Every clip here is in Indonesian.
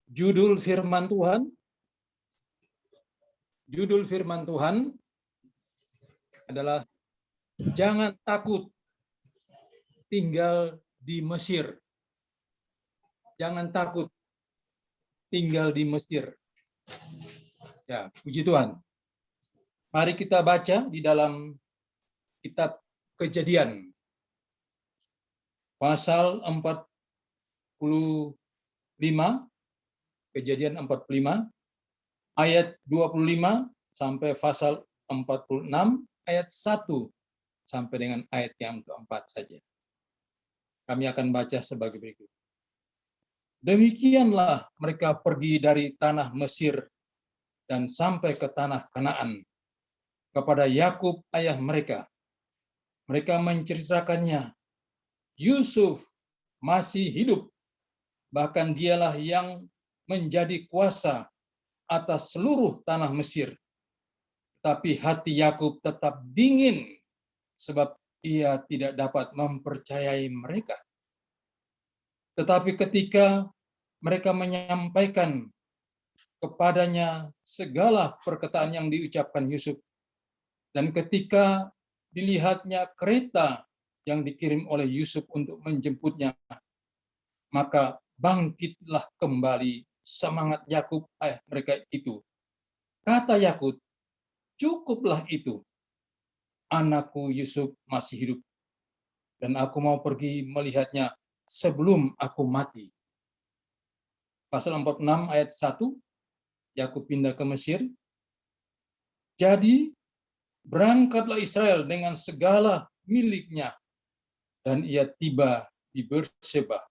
Judul firman Tuhan adalah jangan takut tinggal di Mesir. Jangan takut tinggal di Mesir. Ya, puji Tuhan. Mari kita baca di dalam kitab Kejadian pasal 45, Kejadian 45 ayat 25 sampai pasal 46 ayat 1 sampai dengan ayat yang keempat saja. Kami akan baca sebagai berikut. Demikianlah mereka pergi dari tanah Mesir dan sampai ke tanah Kanaan kepada Yakub ayah mereka. Mereka menceritakannya, Yusuf masih hidup, bahkan dialah yang menjadi kuasa atas seluruh tanah Mesir. Tapi hati Yakub tetap dingin, sebab ia tidak dapat mempercayai mereka. Tetapi ketika mereka menyampaikan kepadanya segala perkataan yang diucapkan Yusuf, dan ketika dilihatnya kereta yang dikirim oleh Yusuf untuk menjemputnya, maka bangkitlah kembali semangat Yakub ayah mereka itu. Kata Yakub, cukuplah itu. Anakku Yusuf masih hidup, dan aku mau pergi melihatnya sebelum aku mati. Pasal 46 ayat 1, Yakub pindah ke Mesir. Jadi berangkatlah Israel dengan segala miliknya, dan ia tiba di Berseba.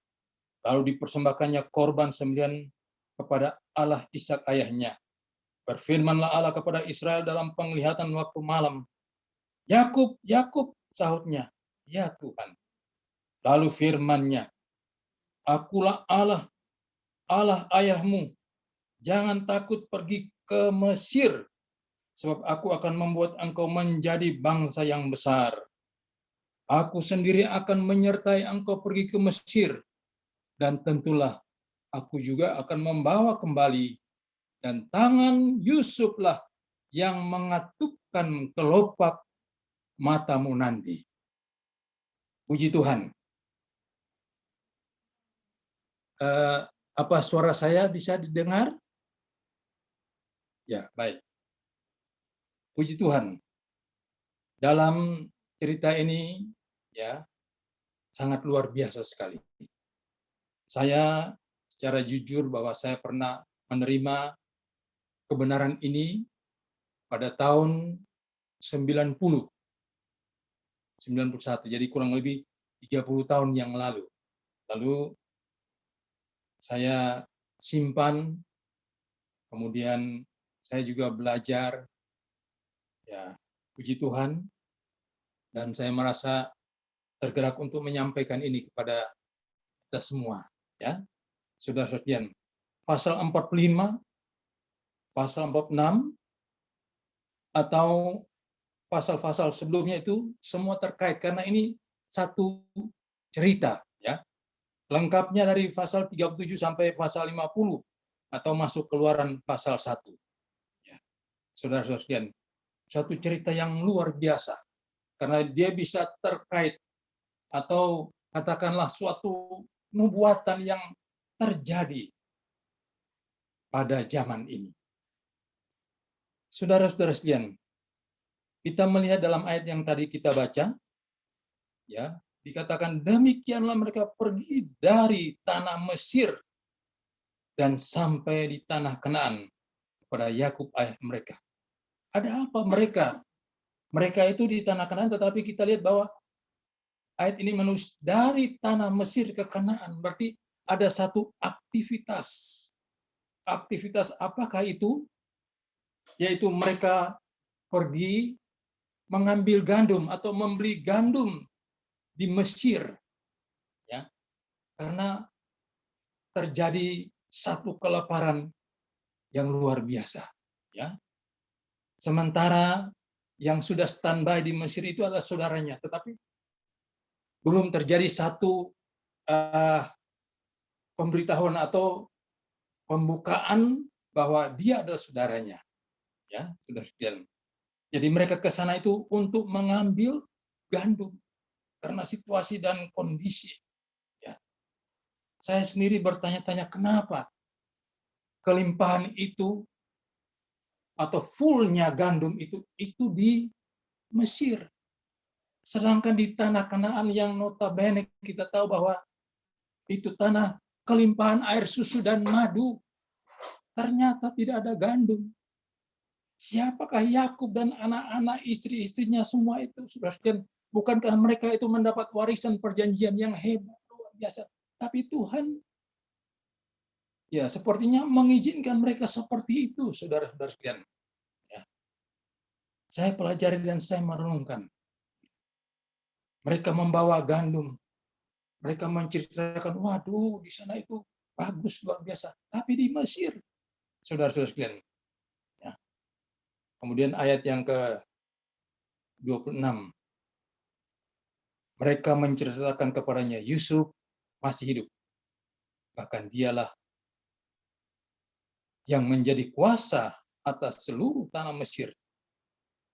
Lalu dipersembahkannya korban sembelihan kepada Allah Ishak ayahnya. Berfirmanlah Allah kepada Israel dalam penglihatan waktu malam. Yakub, Yakub, sahutnya. Ya Tuhan. Lalu firman-Nya, akulah Allah, Allah ayahmu. Jangan takut pergi ke Mesir, sebab aku akan membuat engkau menjadi bangsa yang besar. Aku sendiri akan menyertai engkau pergi ke Mesir, dan tentulah aku juga akan membawa kembali, dan tangan Yusuflah yang mengatupkan kelopak matamu nanti. Puji Tuhan. Apa suara saya bisa didengar? Ya, baik. Puji Tuhan. Dalam cerita ini ya sangat luar biasa sekali. Saya secara jujur bahwa saya pernah menerima kebenaran ini pada tahun 91. Jadi kurang lebih 30 tahun yang lalu. Lalu saya simpan, kemudian saya juga belajar. Ya, puji Tuhan, dan saya merasa tergerak untuk menyampaikan ini kepada kita semua. Ya, saudara-saudara, pasal 45, pasal 46, atau pasal-pasal sebelumnya itu semua terkait, karena ini satu cerita. Ya, lengkapnya dari pasal 37 sampai pasal 50, atau masuk keluaran pasal 1. Ya, saudara-saudara, suatu cerita yang luar biasa, karena dia bisa terkait atau katakanlah suatu nubuatan yang terjadi pada zaman ini. Saudara-saudara sekalian, kita melihat dalam ayat yang tadi kita baca, ya, dikatakan demikianlah mereka pergi dari tanah Mesir dan sampai di tanah Kanaan kepada Yakub ayah mereka. Ada apa mereka? Mereka itu di tanah Kanaan, tetapi kita lihat bahwa ayat ini menulis dari tanah Mesir ke Kanaan. Berarti ada satu aktivitas. Aktivitas apakah itu? Yaitu mereka pergi mengambil gandum atau membeli gandum di Mesir. Ya, karena terjadi satu kelaparan yang luar biasa. Ya, sementara yang sudah standby di Mesir itu adalah saudaranya, tetapi belum terjadi satu pemberitahuan atau pembukaan bahwa dia adalah saudaranya. Ya, saudara sekalian. Jadi mereka ke sana itu untuk mengambil gandum karena situasi dan kondisi. Ya. Saya sendiri bertanya-tanya kenapa kelimpahan itu atau fullnya gandum itu di Mesir. Sedangkan di tanah Kanaan yang notabene kita tahu bahwa itu tanah kelimpahan air susu dan madu, ternyata tidak ada gandum. Siapakah Yakub dan anak-anak istri-istrinya semua itu, saudara sekalian? Bukankah mereka itu mendapat warisan perjanjian yang hebat, luar biasa? Tapi Tuhan ya sepertinya mengizinkan mereka seperti itu, saudara-saudara sekalian. Ya. Saya pelajari dan saya merenungkan. Mereka membawa gandum. Mereka menceritakan, waduh di sana itu bagus, luar biasa. Tapi di Mesir, saudara-saudara sekalian. Ya. Kemudian ayat yang ke-26. Mereka menceritakan kepadanya, Yusuf masih hidup. Bahkan dialah yang menjadi kuasa atas seluruh tanah Mesir.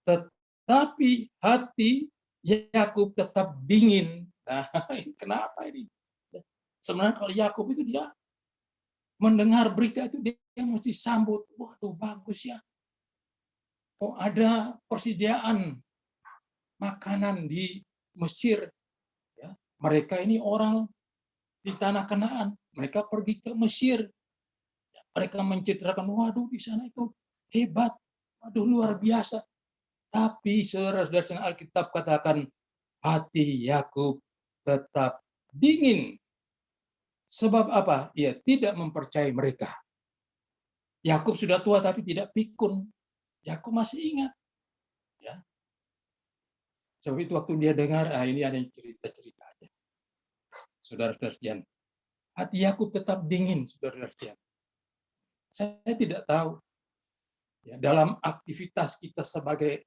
Tetapi hati Yakub tetap dingin. Nah, kenapa ini? Sebenarnya kalau Yakub itu dia mendengar berita itu dia mesti sambut. Waduh, bagus ya. Oh, ada persediaan makanan di Mesir. Ya, mereka ini orang di tanah Kanaan. Mereka pergi ke Mesir. Mereka menceritakan, waduh di sana itu hebat. Waduh luar biasa. Tapi saudara-saudara Alkitab katakan, hati Yakub tetap dingin. Sebab apa? Ia tidak mempercayai mereka. Yakub sudah tua tapi tidak pikun. Yakub masih ingat. Ya. Sebab itu waktu dia dengar, ini ada cerita-cerita aja. Saudara-saudara sekalian, hati Yakub tetap dingin, saudara-saudara sekalian. Saya tidak tahu ya, dalam aktivitas kita sebagai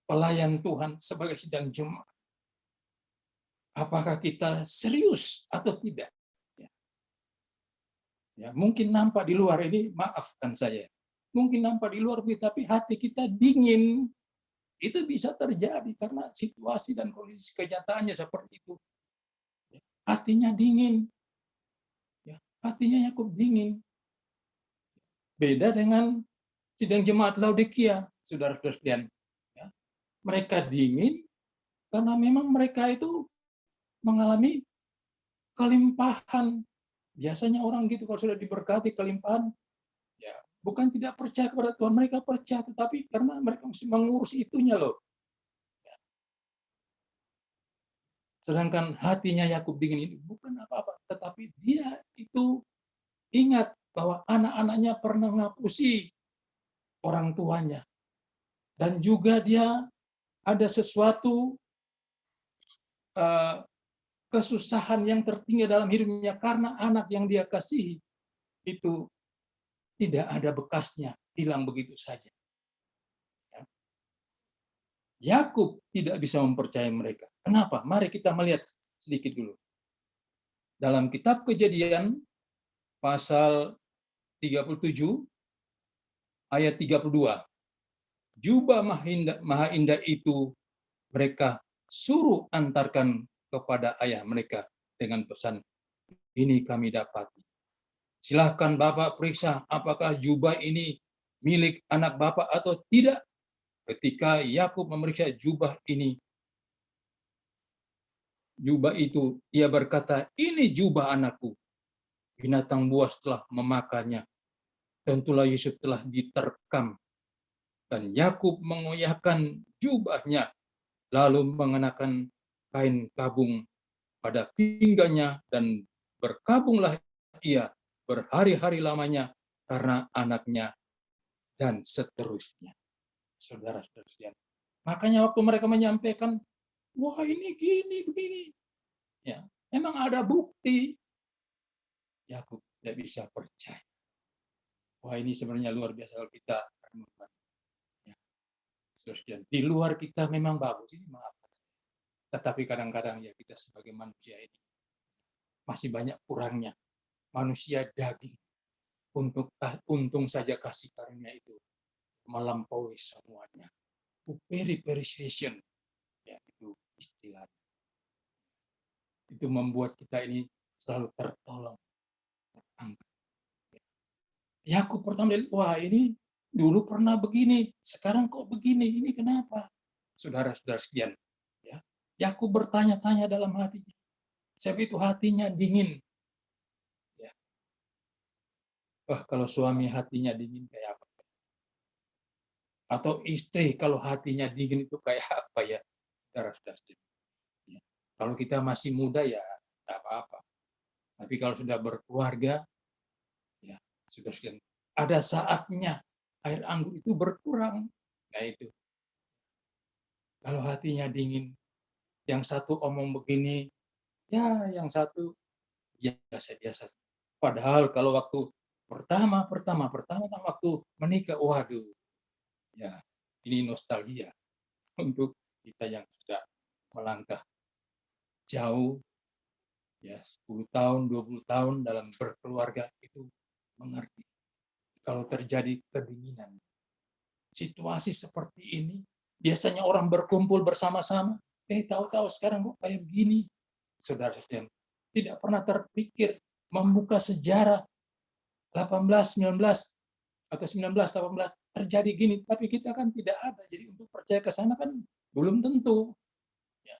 pelayan Tuhan, sebagai sidang jemaat, apakah kita serius atau tidak? Ya, mungkin nampak di luar ini, maafkan saya. Mungkin nampak di luar, tapi hati kita dingin. Itu bisa terjadi karena situasi dan kondisi kenyataannya seperti itu. Hatinya dingin. Ya, hatinya Yakub dingin. Beda dengan sidang jemaat Laodikia, saudara-saudara sekalian. Ya, mereka dingin karena memang mereka itu mengalami kelimpahan. Biasanya orang gitu kalau sudah diberkati kelimpahan, ya bukan tidak percaya kepada Tuhan, mereka percaya, tetapi karena mereka mesti mengurus itunya loh. Sedangkan hatinya Yakub dingin ini bukan apa-apa, tetapi dia itu ingat bahwa anak-anaknya pernah ngapusi orang tuanya. Dan juga dia ada sesuatu kesusahan yang tertinggal dalam hidupnya karena anak yang dia kasihi itu tidak ada bekasnya, hilang begitu saja. Yakub tidak bisa mempercayai mereka. Kenapa? Mari kita melihat sedikit dulu. Dalam kitab Kejadian pasal 37 ayat 32. Jubah maha indah itu mereka suruh antarkan kepada ayah mereka dengan pesan, ini kami dapati. Silahkan Bapak periksa apakah jubah ini milik anak Bapak atau tidak. Ketika Yakub memeriksa jubah itu, ia berkata, ini jubah anakku. Binatang buas telah memakannya. Tentulah Yusuf telah diterkam. Dan Yakub mengoyahkan jubahnya, lalu mengenakan kain kabung pada pinggangnya, dan berkabunglah ia berhari-hari lamanya karena anaknya, dan seterusnya. Saudara-saudara sekalian. Makanya waktu mereka menyampaikan, wah ini gini, begini. Ya, memang ada bukti. Yakub tidak bisa percaya. Wah ini sebenarnya luar biasa kalau kita renungkan. Ya, saudara sekalian. Di luar kita memang bagus, ini maaf. Tetapi kadang-kadang ya kita sebagai manusia ini masih banyak kurangnya. Manusia daging. untung saja kasih karunia itu melampaui semuanya. Very appreciation, ya itu istilah. Itu membuat kita ini selalu tertolong, terangkat. Yakub pertama lihat, wah ini dulu pernah begini, sekarang kok begini, ini kenapa? Saudara-saudara sekalian, ya. Yakub bertanya-tanya dalam hatinya. Sebab itu hatinya dingin. Ya. Wah, kalau suami hatinya dingin kayak apa? Atau istri kalau hatinya dingin itu kayak apa ya? Saudara-saudara sekalian. Ya. Kalau kita masih muda ya tidak apa-apa. Tapi kalau sudah berkeluarga, ya sudah sekalian. Ada saatnya air anggur itu berkurang. Nah itu. Kalau hatinya dingin, yang satu omong begini, ya yang satu biasa-biasa. Padahal kalau waktu pertama waktu menikah, waduh, ya ini nostalgia untuk kita yang sudah melangkah jauh, ya 10 tahun, 20 tahun dalam berkeluarga itu mengerti. Kalau terjadi kedinginan, situasi seperti ini, biasanya orang berkumpul bersama-sama, tahu-tahu sekarang kok kayak begini. Saudara-saudara, tidak pernah terpikir membuka sejarah 18, 19, atau 19, 18 terjadi gini, tapi kita kan tidak ada. Jadi untuk percaya ke sana kan belum tentu. Ya.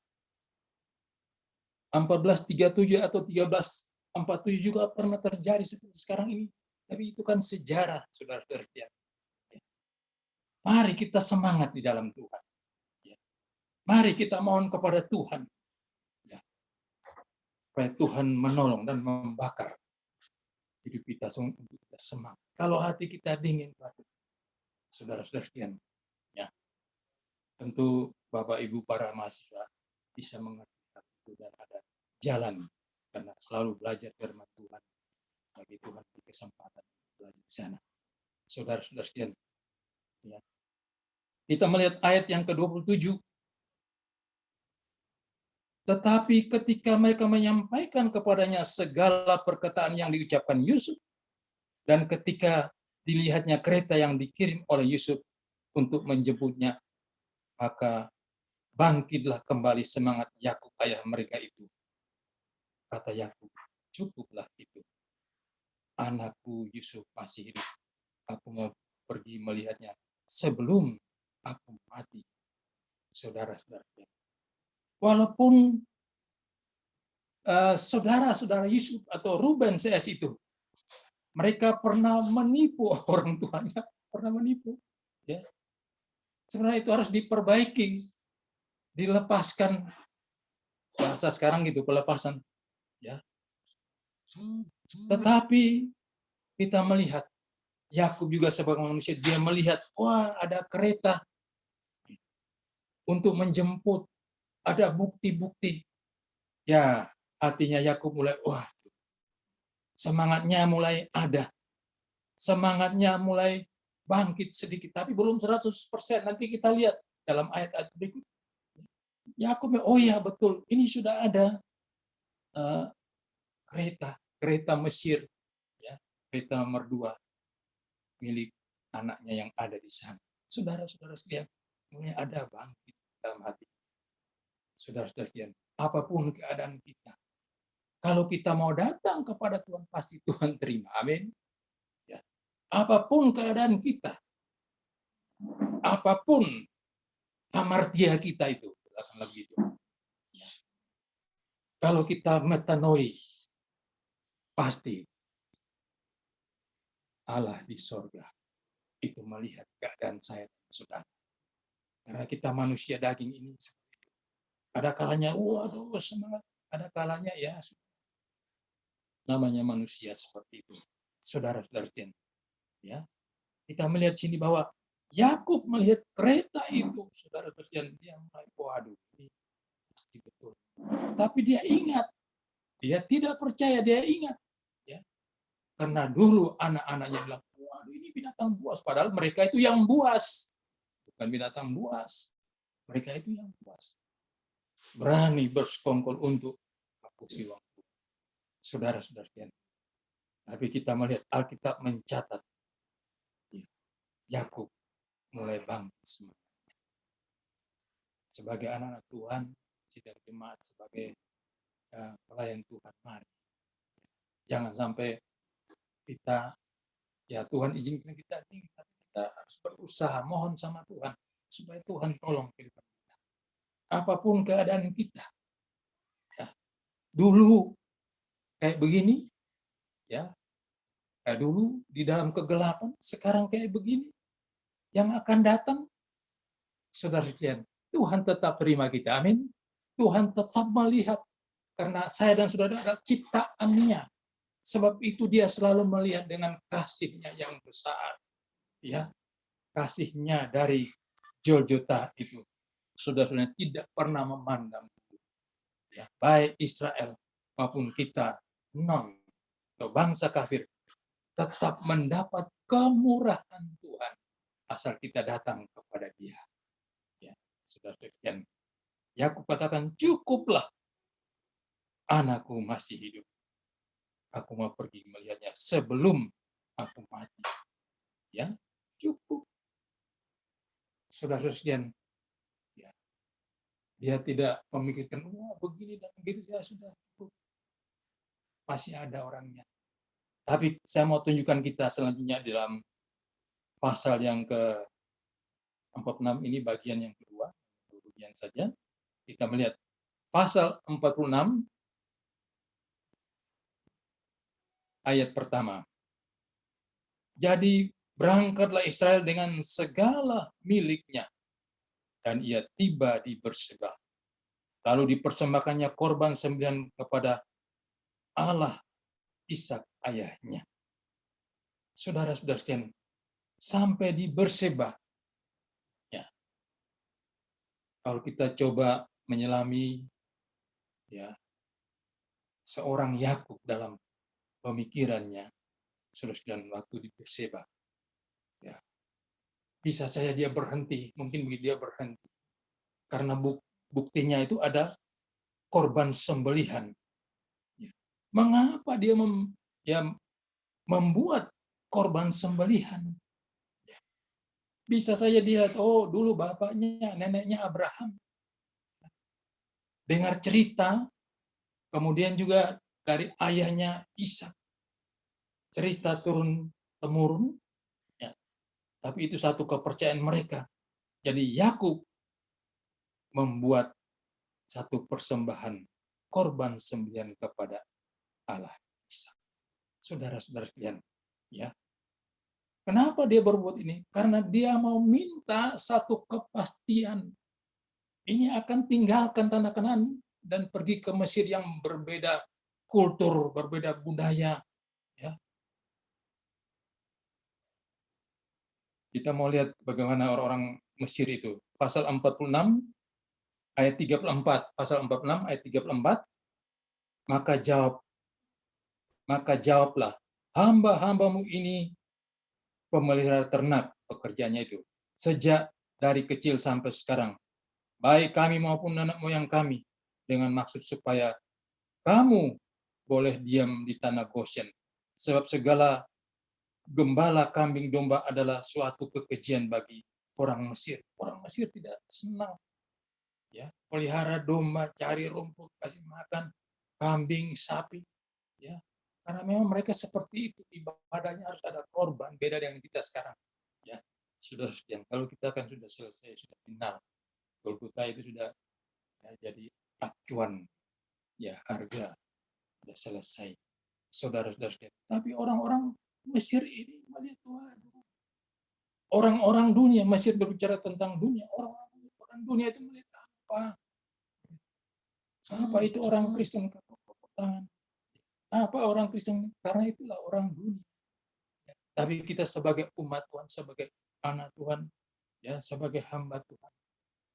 1437 atau 1347 juga pernah terjadi seperti sekarang ini. Tapi itu kan sejarah, saudara-saudara. Ya. Mari kita semangat di dalam Tuhan. Ya. Mari kita mohon kepada Tuhan. Ya. Supaya Tuhan menolong dan membakar hidup kita untuk kita semangat. Kalau hati kita dingin, saudara-saudara sekalian, ya, tentu Bapak Ibu para mahasiswa bisa mengerti itu dan ada jalan karena selalu belajar firman Tuhan. Bagi Tuhan di kesempatan belajar di sana. Saudara-saudara sekalian, ya. Kita melihat ayat yang ke-27. Tetapi ketika mereka menyampaikan kepadanya segala perkataan yang diucapkan Yusuf, dan ketika dilihatnya kereta yang dikirim oleh Yusuf untuk menjemputnya, maka bangkitlah kembali semangat Yakub ayah mereka itu. Kata Yakub, cukuplah itu. Anakku Yusuf masih hidup. Aku mau pergi melihatnya sebelum aku mati. Saudara-saudara. Walaupun saudara-saudara Yusuf atau Ruben CS itu, mereka pernah menipu orang tuanya, pernah menipu. Ya. Sebenarnya itu harus diperbaiki, dilepaskan. Bahasa sekarang gitu, pelepasan. Ya. Tetapi kita melihat, Yakub juga sebagai manusia, dia melihat, wah ada kereta untuk menjemput, ada bukti-bukti. Ya, hatinya Yakub mulai, wah, semangatnya mulai ada. Semangatnya mulai bangkit sedikit, tapi belum 100%. Nanti kita lihat dalam ayat-ayat berikut. Yakub, oh ya betul, ini sudah ada kereta Mesir, ya, kereta nomor 2 milik anaknya yang ada di sana. Saudara-saudara sekalian, mulai ada bangkit dalam hati. Saudara-saudara sekalian, apapun keadaan kita, kalau kita mau datang kepada Tuhan, pasti Tuhan terima. Amin. Ya. Apapun keadaan kita, apapun hamartia kita itu, begitu. Ya. Kalau kita metanoi, pasti Allah di sorga itu melihat keadaan saya dan saudara. Karena kita manusia daging ini, ada kalanya, waduh semangat, ada kalanya ya, namanya manusia seperti itu. Saudara-saudara, ya, kita melihat sini bahwa Yakub melihat kereta itu, saudara-saudara, dia mulai, waduh, ini pasti betul. Tapi dia ingat, dia tidak percaya, dia ingat, ya, karena dulu anak-anaknya bilang, waduh ini binatang buas, padahal mereka itu yang buas, bukan binatang buas, mereka itu yang buas. Berani bersekongkol untuk hapusi waktu. Saudara-saudara, Tapi kita melihat Alkitab mencatat ya, Yakub mulai bangkit sebagai anak-anak Tuhan, sidang jemaat, sebagai pelayan Tuhan. Mari, jangan sampai kita, ya Tuhan izinkan kita harus berusaha, mohon sama Tuhan supaya Tuhan tolong kehidupan kita. Apapun keadaan kita, ya, dulu kayak begini, ya, kayak dulu di dalam kegelapan, sekarang kayak begini, yang akan datang, saudara sekalian, Tuhan tetap terima kita, amin. Tuhan tetap melihat, karena saya dan saudara adalah ciptaannya. Sebab itu dia selalu melihat dengan kasihnya yang besar. Ya, kasihnya dari Golgota itu. Saudara-saudara tidak pernah memandang. Ya, baik Israel maupun kita, non atau bangsa kafir, tetap mendapat kemurahan Tuhan asal kita datang kepada Dia. Ya, saudara-saudara, Yakub katakan, cukuplah, anakku masih hidup. Aku mau pergi melihatnya sebelum aku mati. Ya, cukup. Saudara-saudara, ya, dia tidak memikirkan, wah begini dan begitu, ya sudah cukup. Masih ada orangnya. Tapi saya mau tunjukkan kita selanjutnya dalam pasal yang ke-46 ini, bagian yang kedua, bagian saja. Kita melihat pasal 46 ayat pertama. Jadi berangkatlah Israel dengan segala miliknya, dan ia tiba di Berseba. Lalu dipersembahkannya korban sembelihan kepada Allah Ishak ayahnya. Saudara-saudara sekalian, sampai di Berseba. Ya. Kalau kita coba menyelami, ya, seorang Yakub dalam pemikirannya, saudara sekalian, waktu di Berseba, ya, bisa saja dia berhenti, mungkin begitu dia berhenti, karena buktinya itu ada korban sembelihan. Ya. Mengapa dia membuat korban sembelihan? Ya. Bisa saja dilihat, oh dulu bapaknya, neneknya Abraham. Dengar cerita, kemudian juga dari ayahnya Ishak. Cerita turun-temurun, ya. Tapi itu satu kepercayaan mereka. Jadi Yakub membuat satu persembahan korban sembelihan kepada Allah Ishak. Saudara-saudara sekalian, ya. Kenapa dia berbuat ini? Karena dia mau minta satu kepastian. Ini akan tinggalkan tanah Kanaan dan pergi ke Mesir yang berbeda kultur, berbeda budaya. Ya. Kita mau lihat bagaimana orang-orang Mesir itu. Pasal 46 ayat 34. Pasal 46 ayat 34. Maka jawablah, hamba-hambamu ini pemelihara ternak, pekerjaannya itu, sejak dari kecil sampai sekarang, baik kami maupun nenek moyang kami, dengan maksud supaya kamu boleh diam di tanah Goshen. Sebab segala gembala kambing domba adalah suatu kekejian bagi orang Mesir. Orang Mesir tidak senang. Ya, pelihara domba, cari rumput, kasih makan kambing, sapi. Ya, karena memang mereka seperti itu, ibadahnya harus ada korban, beda dengan kita sekarang. Ya, sudah sekian. Kalau kita kan sudah selesai, sudah final. Golgota itu sudah, ya, jadi acuan, ya, harga sudah selesai. Saudara-saudara sekalian. Tapi orang-orang Mesir ini melihat, waduh, orang-orang dunia, Mesir berbicara tentang dunia, orang dunia itu melihat apa? Apa itu orang Kristen? Apa orang Kristen? Karena itulah orang dunia. Tapi kita sebagai umat Tuhan, sebagai anak Tuhan, ya, sebagai hamba Tuhan,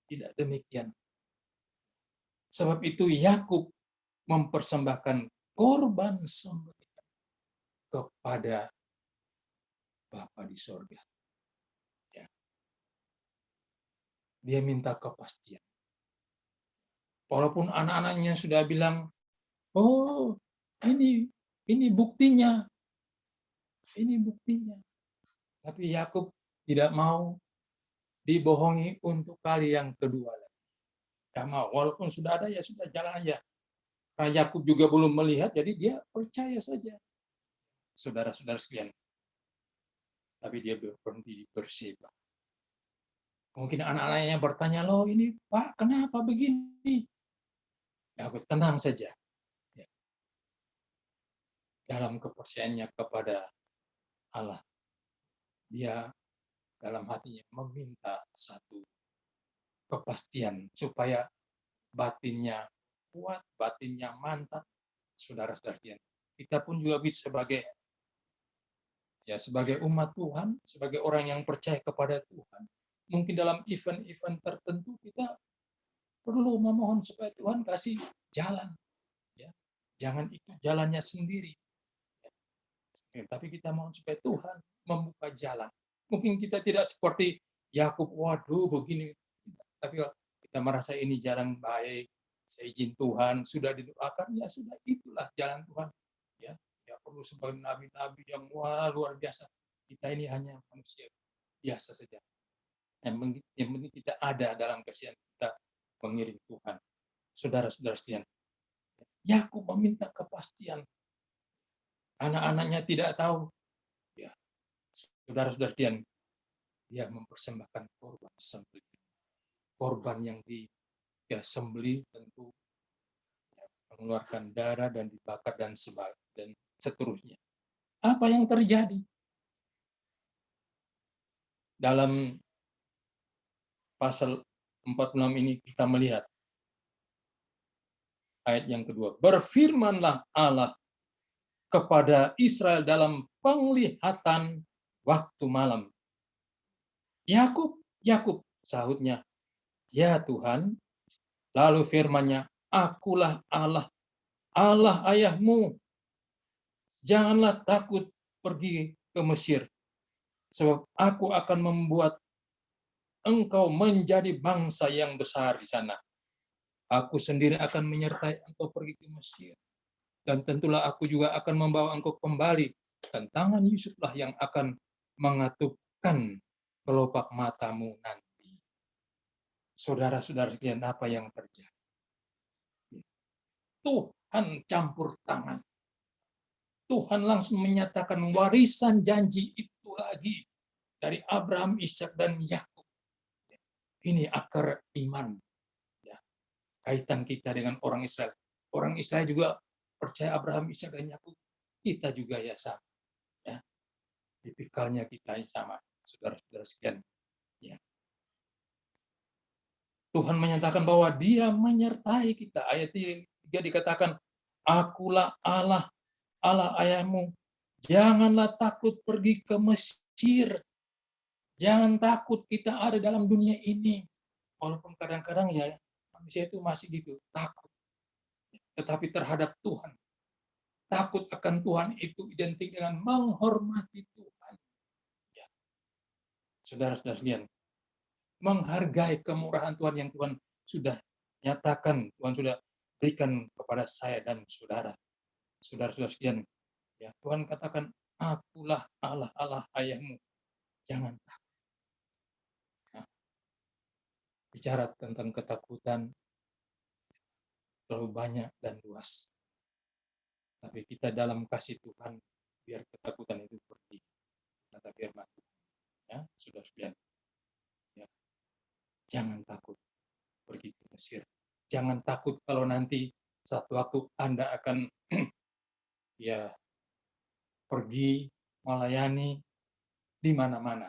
tidak demikian. Sebab itu Yakub mempersembahkan korban sembelihan kepada Bapa di sorga. Ya. Dia minta kepastian. Walaupun anak-anaknya sudah bilang, oh ini buktinya, Ini buktinya. Tapi Yakub tidak mau dibohongi untuk kali yang kedua. Tidak mau. Walaupun sudah ada, ya sudah, jalan aja. Karena Yakub juga belum melihat, jadi dia percaya saja. Saudara-saudara sekalian. Tapi dia berhenti di Berseba. Mungkin anak-anaknya bertanya, loh ini Pak, kenapa begini? Yakub tenang saja. Dalam kepercayaannya kepada Allah. Dia dalam hatinya meminta satu kepastian supaya batinnya kuat, batinnya mantap. Saudara-saudara, kita pun juga bisa sebagai umat Tuhan, sebagai orang yang percaya kepada Tuhan. Mungkin dalam event-event tertentu kita perlu memohon supaya Tuhan kasih jalan. Ya. Jangan ikut jalannya sendiri. Ya. Tapi kita mohon supaya Tuhan membuka jalan. Mungkin kita tidak seperti Yakub, waduh begini. Tapi kita merasa ini jalan baik, seizin Tuhan, sudah didoakan, ya sudah, itulah jalan Tuhan. Ya perlu sebagai nabi-nabi yang luar biasa. Kita ini hanya manusia biasa saja. Yang penting kita ada dalam kasihan kita mengiring Tuhan. Saudara-saudara sekalian, Yakub meminta kepastian. Anak-anaknya tidak tahu. Ya, saudara-saudara sekalian, dia mempersembahkan korban sembelih. Korban yang disembelih tentu mengeluarkan darah dan dibakar dan seterusnya. Apa yang terjadi? Dalam pasal 46 ini kita melihat ayat yang kedua. Berfirmanlah Allah kepada Israel dalam penglihatan waktu malam. Yakub, Yakub, sahutnya, ya Tuhan. Lalu firman-Nya, akulah Allah, Allah ayahmu. Janganlah takut pergi ke Mesir, sebab aku akan membuat engkau menjadi bangsa yang besar di sana. Aku sendiri akan menyertai engkau pergi ke Mesir. Dan tentulah aku juga akan membawa engkau kembali. Dan tangan Yusuflah yang akan mengatupkan kelopak matamu nanti. Saudara-saudara sekalian, apa yang terjadi? Tuhan campur tangan. Tuhan langsung menyatakan warisan janji itu lagi dari Abraham, Ishak, dan Yakub. Ini akar iman. Ya, kaitan kita dengan orang Israel. Orang Israel juga percaya Abraham, Ishak, dan Yakub. Kita juga ya sama. Ya, tipikalnya kita yang sama, saudara-saudara sekalian. Ya. Tuhan menyatakan bahwa Dia menyertai kita. Ayat 3 dikatakan, akulah Allah, Allah ayahmu. Janganlah takut pergi ke Mesir. Jangan takut kita ada dalam dunia ini. Walaupun kadang-kadang ya manusia itu masih gitu, takut. Tetapi terhadap Tuhan. Takut akan Tuhan itu identik dengan menghormati Tuhan. Ya. Saudara-saudara sekalian, menghargai kemurahan Tuhan yang Tuhan sudah nyatakan, Tuhan sudah berikan kepada saya dan saudara. Saudara-saudara sekalian, ya, Tuhan katakan, akulah Allah, Allah ayahmu. Jangan takut. Ya. Bicara tentang ketakutan, terlalu banyak dan luas. Tapi kita dalam kasih Tuhan, biar ketakutan itu pergi. Kata firman Tuhan. Ya, saudara-saudara. Ya. Jangan takut pergi ke Mesir. Jangan takut kalau nanti satu waktu Anda akan ya pergi melayani di mana-mana.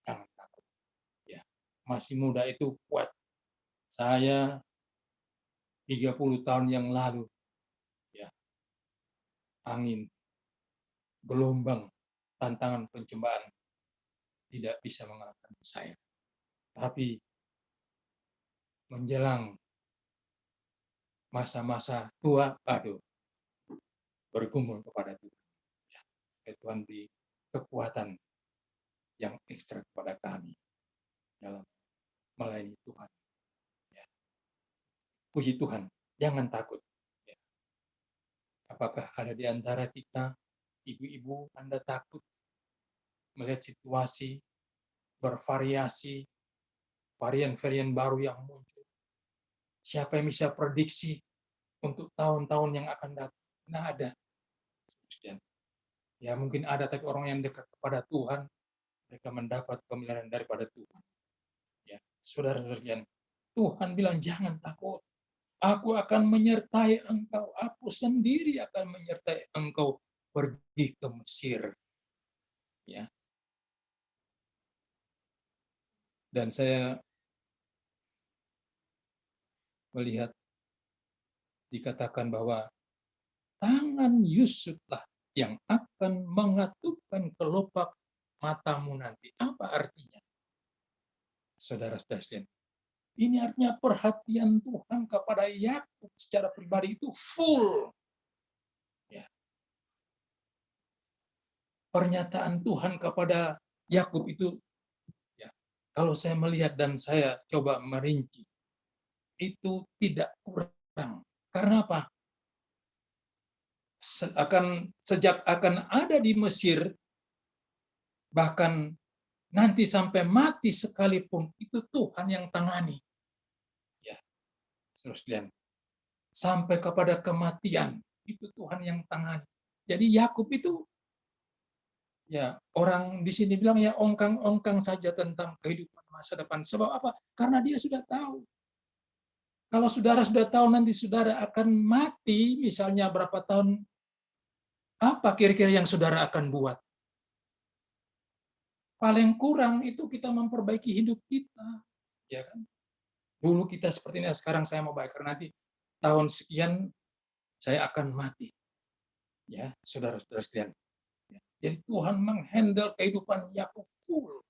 Jangan takut. Ya, masih muda itu kuat. Saya 30 tahun yang lalu, ya, angin, gelombang, tantangan pencobaan tidak bisa mengalahkan saya. Tapi menjelang masa-masa tua, bergumul kepada Tuhan. Ya, Tuhan beri kekuatan yang ekstra kepada kami dalam melayani Tuhan. Ya. Puji Tuhan, jangan takut. Ya. Apakah ada di antara kita, ibu-ibu, Anda takut melihat situasi bervariasi, varian-varian baru yang muncul. Siapa yang bisa prediksi untuk tahun-tahun yang akan datang? Tidak ada. Ya mungkin ada, tapi orang yang dekat kepada Tuhan, mereka mendapat pemeliharaan daripada Tuhan. Ya, saudara-saudara, Tuhan bilang jangan takut. Aku akan menyertai engkau. Aku sendiri akan menyertai engkau pergi ke Mesir. Ya. Dan saya melihat dikatakan bahwa tangan Yusuflah yang akan mengatupkan kelopak matamu nanti. Apa artinya? Saudara-saudara sekalian, ini artinya perhatian Tuhan kepada Yakub secara pribadi itu full. Ya. Pernyataan Tuhan kepada Yakub itu, ya, kalau saya melihat dan saya coba merinci, itu tidak kurang. Karena apa? Sejak akan ada di Mesir, bahkan nanti sampai mati sekalipun, itu Tuhan yang tangani. Ya, terus kalian sampai kepada kematian, itu Tuhan yang tangani. Jadi Yakub itu, ya orang di sini bilang ya ongkang-ongkang saja tentang kehidupan masa depan. Sebab apa? Karena dia sudah tahu. Kalau saudara sudah tahu nanti saudara akan mati, misalnya berapa tahun, apa kira-kira yang saudara akan buat? Paling kurang itu kita memperbaiki hidup kita, ya kan? Dulu kita seperti ini, sekarang saya mau baik karena nanti tahun sekian saya akan mati. Ya, saudara-saudara sekalian. Jadi Tuhan menghandle kehidupan Yakub full.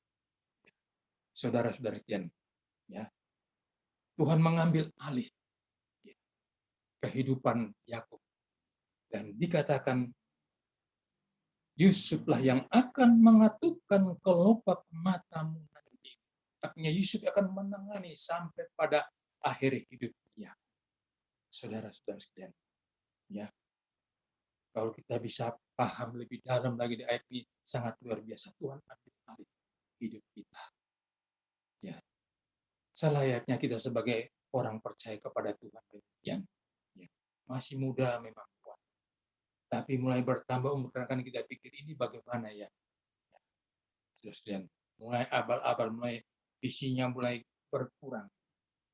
Saudara-saudara sekalian, ya. Tuhan mengambil alih kehidupan Yakub dan dikatakan Yusuflah yang akan mengatupkan kelopak matamu nanti. Artinya Yusuf akan menangani sampai pada akhir hidup dia. Saudara-saudara sekalian, ya. Kalau kita bisa paham lebih dalam lagi di ayat ini, sangat luar biasa. Tuhan ambil alih hidup kita. Ya. Selayaknya kita sebagai orang percaya kepada Tuhan. Ya. Masih muda memang. Tapi mulai bertambah umur, karena kita pikir ini bagaimana ya. Saudara-saudara, mulai abal-abal, mulai visinya mulai berkurang.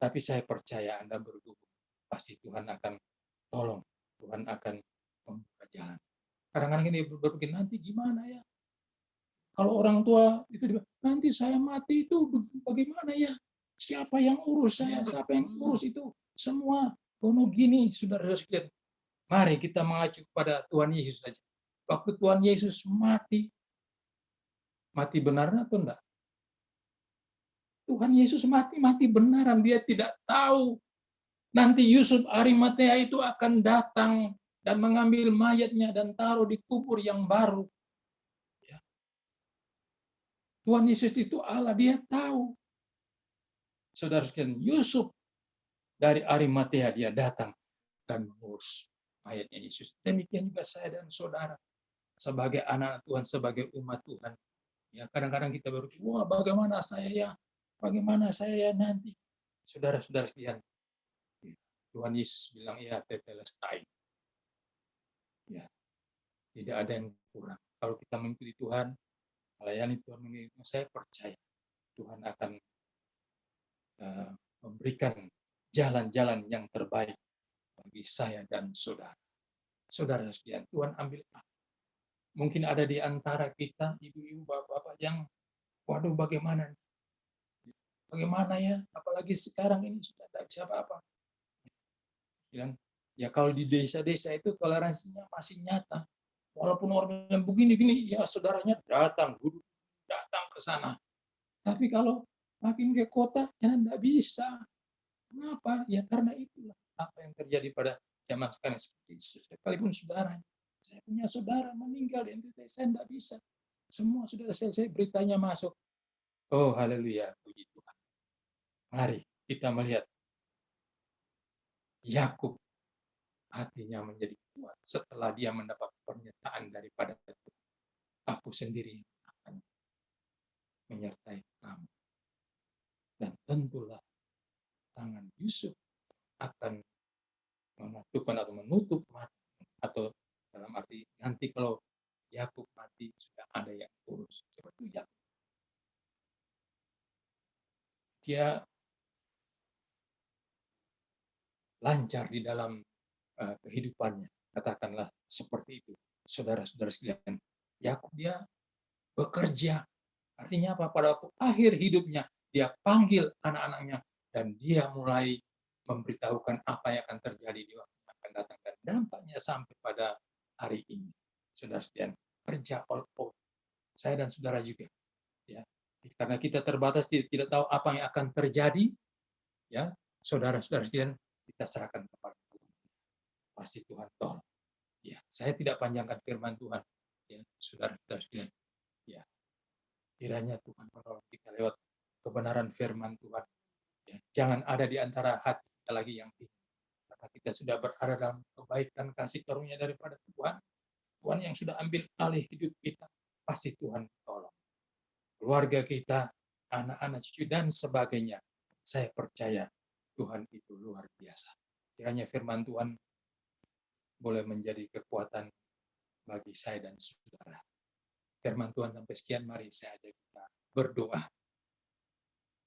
Tapi saya percaya Anda bergumul. Pasti Tuhan akan tolong. Tuhan akan membuka jalan. Kadang-kadang ini berpikir, nanti gimana ya? Kalau orang tua itu, nanti saya mati itu bagaimana ya? Siapa yang urus saya? Siapa yang urus itu? Semua kono gini, saudara-saudara. Mari kita mengacu kepada Tuhan Yesus saja. Waktu Tuhan Yesus mati, mati benaran atau enggak? Tuhan Yesus mati benaran. Dia tidak tahu nanti Yusuf Arimatea itu akan datang dan mengambil mayatnya dan taruh di kubur yang baru. Ya. Tuhan Yesus itu Allah, dia tahu. Saudara sekalian, Yusuf dari Arimatea dia datang dan mengurus mayatnya Yesus. Demikian juga saya dan saudara sebagai anak Tuhan, sebagai umat Tuhan. Ya, kadang-kadang kita berpikir, wah bagaimana saya ya? Bagaimana saya ya nanti? Saudara-saudara sekalian, Tuhan Yesus bilang, ya tetelestai. Ya, tidak ada yang kurang. Kalau kita mengikuti Tuhan, melayani Tuhan, saya percaya Tuhan akan memberikan jalan-jalan yang terbaik bagi saya dan saudara. Saudara sekalian, Tuhan ambil. Mungkin ada di antara kita, ibu-ibu, bapak-bapak yang, waduh bagaimana? Bagaimana ya? Apalagi sekarang ini sudah tidak bisa apa-apa. Ya kalau di desa-desa itu toleransinya masih nyata. Walaupun orang yang begini-gini, ya saudaranya datang ke sana. Tapi kalau makin ke kota, ya tidak bisa. Kenapa? Ya karena itulah apa yang terjadi pada zaman sekarang. Sekalipun saudara, saya punya saudara meninggal di NTT, saya tidak bisa. Semua sudah selesai, beritanya masuk. Oh haleluya, puji Tuhan. Mari kita melihat Yakub hatinya menjadi kuat setelah dia mendapat pernyataan daripada Tuhan. Aku sendiri akan menyertai kamu. Dan tentulah tangan Yusuf akan mematukan atau menutup mata, atau dalam arti nanti kalau Yakub mati sudah ada yang urus. Seperti itu, dia lancar di dalam kehidupannya, katakanlah seperti itu. Saudara-saudara sekalian, Yakub dia bekerja. Artinya apa? Pada waktu akhir hidupnya, dia panggil anak-anaknya dan dia mulai memberitahukan apa yang akan terjadi di waktu yang akan datang, dan dampaknya sampai pada hari ini. Saudara sekalian, kerja all out. Saya dan saudara juga, ya. Karena kita terbatas, tidak tahu apa yang akan terjadi, ya. Saudara-saudara sekalian, kita serahkan kepada Tuhan. Pasti Tuhan tolong. Ya, saya tidak panjangkan firman Tuhan, ya, saudara-saudara sekalian. Ya, kiranya Tuhan menolong kita lewat kebenaran firman Tuhan. Ya, jangan ada di antara hati kita lagi yang bingung. Karena kita sudah berada dalam kebaikan kasih karunia daripada Tuhan. Tuhan yang sudah ambil alih hidup kita, pasti Tuhan tolong. Keluarga kita, anak-anak cucu dan sebagainya. Saya percaya Tuhan itu luar biasa. Kiranya firman Tuhan boleh menjadi kekuatan bagi saya dan saudara. Firman Tuhan sampai sekian, mari saya ajak kita berdoa.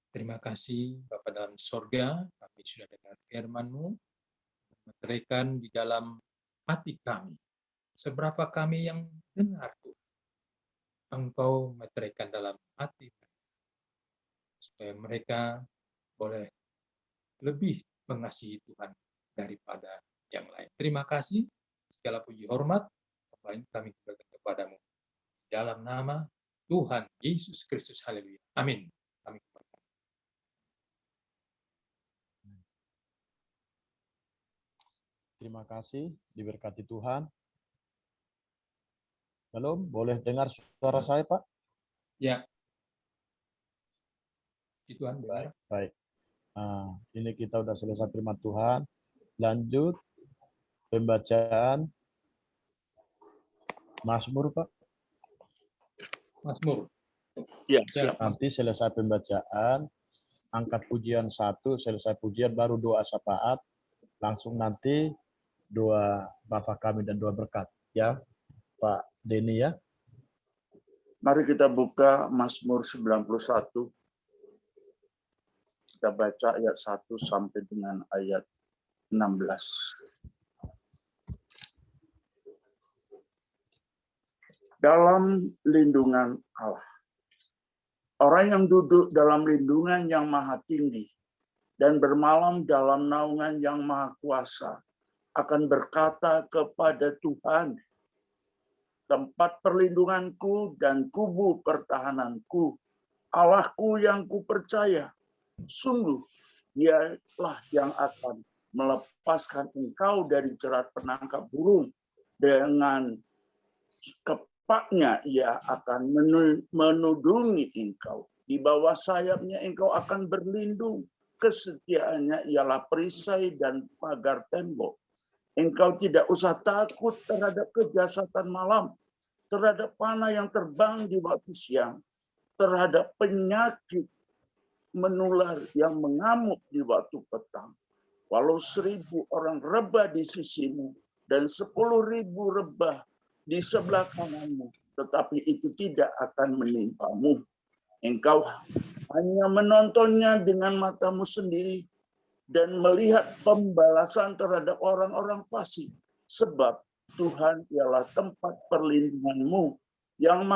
Terima kasih Bapa dalam sorga, kami sudah dengar firman-Mu, meteraikan di dalam hati kami. Seberapa kami yang dengar Tuhan, Engkau meteraikan dalam hati mereka, supaya mereka boleh lebih mengasihi Tuhan daripada yang lain. Terima kasih, segala puji hormat kami berikan kepadamu. Dalam nama Tuhan Yesus Kristus, haleluya. Amin. Kami Terima kasih, diberkati Tuhan. Belum, boleh dengar suara saya, Pak? Ya. Tuhan dengar. Baik. Nah, ini kita sudah selesai firman Tuhan. Lanjut pembacaan Mazmur, Pak. Mazmur. Ya, siap. Nanti selesai pembacaan, angkat pujian 1, selesai pujian baru doa syafaat, langsung nanti doa Bapa kami dan doa berkat. Ya, Pak Denny ya. Mari kita buka Mazmur 91. Kita baca ayat 1 sampai dengan ayat 16. Dalam lindungan Allah. Orang yang duduk dalam lindungan yang maha tinggi dan bermalam dalam naungan yang maha kuasa akan berkata kepada Tuhan, tempat perlindunganku dan kubu pertahananku, Allahku yang kupercaya. Sungguh, dialah yang akan melepaskan engkau dari jerat penangkap burung. Dengan kepaknya ia akan menudungi engkau. Di bawah sayapnya engkau akan berlindung. Kesetiaannya ialah perisai dan pagar tembok. Engkau tidak usah takut terhadap kejahatan malam, terhadap panah yang terbang di waktu siang, terhadap penyakit menular yang mengamuk di waktu petang. Walau 1.000 orang rebah di sisimu dan 10.000 rebah di sebelah kananmu, tetapi itu tidak akan menimpamu. Engkau hanya menontonnya dengan matamu sendiri dan melihat pembalasan terhadap orang-orang fasik. Sebab Tuhan ialah tempat perlindunganmu yang